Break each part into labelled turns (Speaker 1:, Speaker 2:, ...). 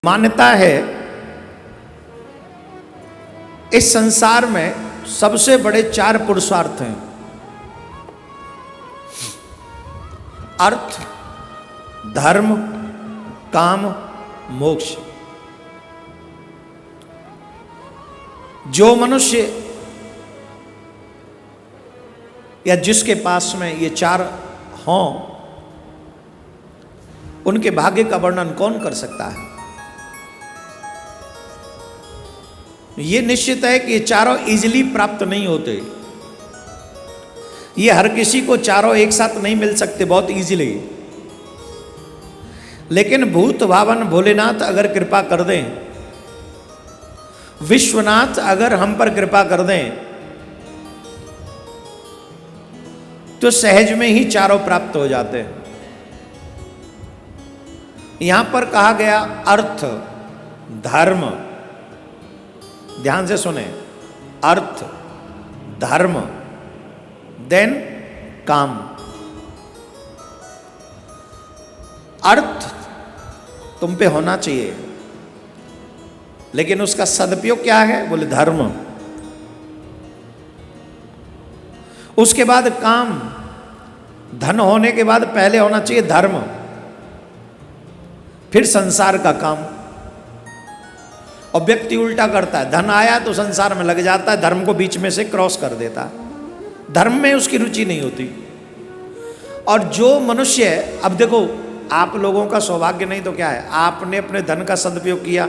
Speaker 1: मान्यता है इस संसार में सबसे बड़े 4 पुरुषार्थ हैं। अर्थ, धर्म, काम, मोक्ष। जो मनुष्य या जिसके पास में ये 4 हों, उनके भाग्य का वर्णन कौन कर सकता है। ये निश्चित है कि ये चारों इजीली प्राप्त नहीं होते। ये हर किसी को चारों एक साथ नहीं मिल सकते बहुत इजीली। लेकिन भूत भावन भोलेनाथ अगर कृपा कर दें, विश्वनाथ अगर हम पर कृपा कर दें, तो सहज में ही चारों प्राप्त हो जाते हैं। यहां पर कहा गया अर्थ, धर्म, ध्यान से सुने, अर्थ, धर्म, देन काम। अर्थ तुम पे होना चाहिए, लेकिन उसका सदुपयोग क्या है? बोले धर्म। उसके बाद काम। धन होने के बाद पहले होना चाहिए धर्म, फिर संसार का काम। और व्यक्ति उल्टा करता है, धन आया तो संसार में लग जाता है, धर्म को बीच में से क्रॉस कर देता है। धर्म में उसकी रुचि नहीं होती। और जो मनुष्य, अब देखो आप लोगों का सौभाग्य नहीं तो क्या है, आपने अपने धन का सदुपयोग किया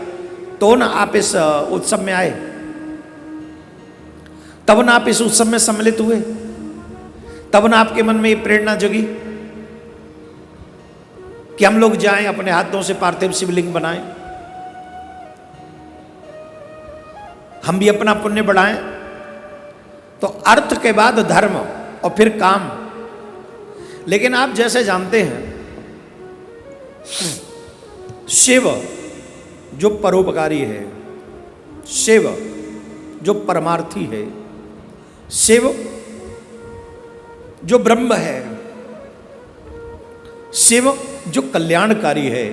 Speaker 1: तो ना आप इस उत्सव में आए, तब ना आप इस उत्सव में सम्मिलित हुए, तब ना आपके मन में ये प्रेरणा जगी कि हम लोग जाएं, अपने हाथों से पार्थिव शिवलिंग बनाएं, हम भी अपना पुण्य बढ़ाएं। तो अर्थ के बाद धर्म और फिर काम। लेकिन आप जैसे जानते हैं, शिव जो परोपकारी है, शिव जो परमार्थी है, शिव जो ब्रह्म है, शिव जो कल्याणकारी है,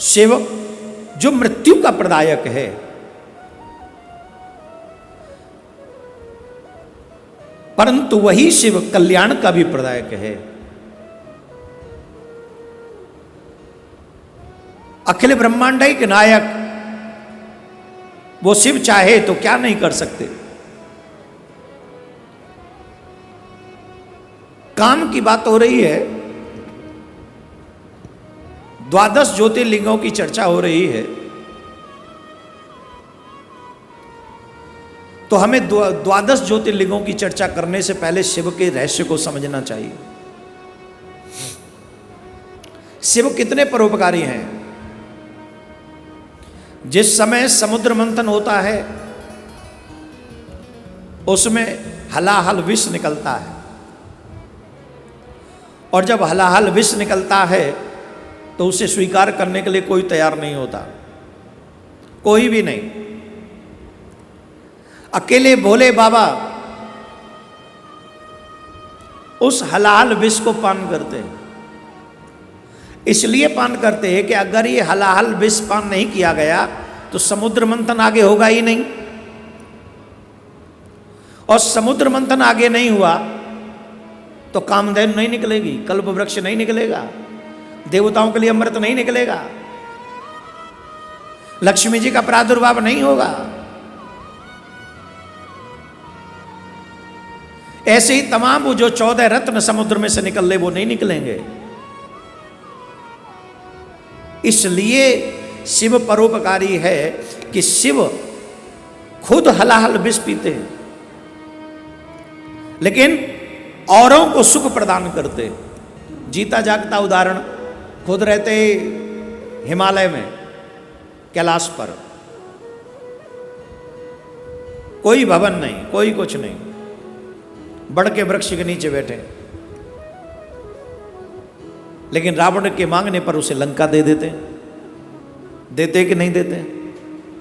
Speaker 1: शिव जो मृत्यु का प्रदायक है, परंतु वही शिव कल्याण का भी प्रदायक है। अखिल ब्रह्मांड के नायक वो शिव चाहे तो क्या नहीं कर सकते। काम की बात हो रही है, 12 ज्योतिर्लिंगों की चर्चा हो रही है, तो हमें 12 ज्योतिर्लिंगों की चर्चा करने से पहले शिव के रहस्य को समझना चाहिए। शिव कितने परोपकारी हैं। जिस समय समुद्र मंथन होता है, उसमें हलाहल विष निकलता है, और जब हलाहल विष निकलता है तो उसे स्वीकार करने के लिए कोई तैयार नहीं होता, कोई भी नहीं। अकेले भोले बाबा उस हलाहल विष को पान करते हैं। इसलिए पान करते हैं कि अगर ये हलाहल विष पान नहीं किया गया तो समुद्र मंथन आगे होगा ही नहीं, और समुद्र मंथन आगे नहीं हुआ तो कामधेनु नहीं निकलेगी, कल्प वृक्ष नहीं निकलेगा, देवताओं के लिए अमृत नहीं निकलेगा, लक्ष्मी जी का प्रादुर्भाव नहीं होगा। ऐसे ही तमाम वो जो 14 रत्न समुद्र में से निकल ले वो नहीं निकलेंगे। इसलिए शिव परोपकारी है कि शिव खुद हलाहल विष पीते हैं, लेकिन औरों को सुख प्रदान करते। जीता जागता उदाहरण, खुद रहते हिमालय में कैलाश पर, कोई भवन नहीं, कोई कुछ नहीं, बड़ के वृक्ष के नीचे बैठे, लेकिन रावण के मांगने पर उसे लंका दे देते। देते कि नहीं देते?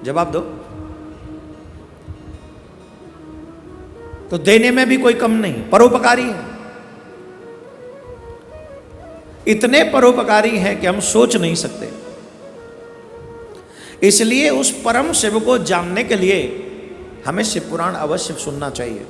Speaker 1: जवाब दो। तो देने में भी कोई कम नहीं, परोपकारी है। इतने परोपकारी हैं कि हम सोच नहीं सकते। इसलिए उस परम शिव को जानने के लिए हमें शिव पुराण अवश्य सुनना चाहिए।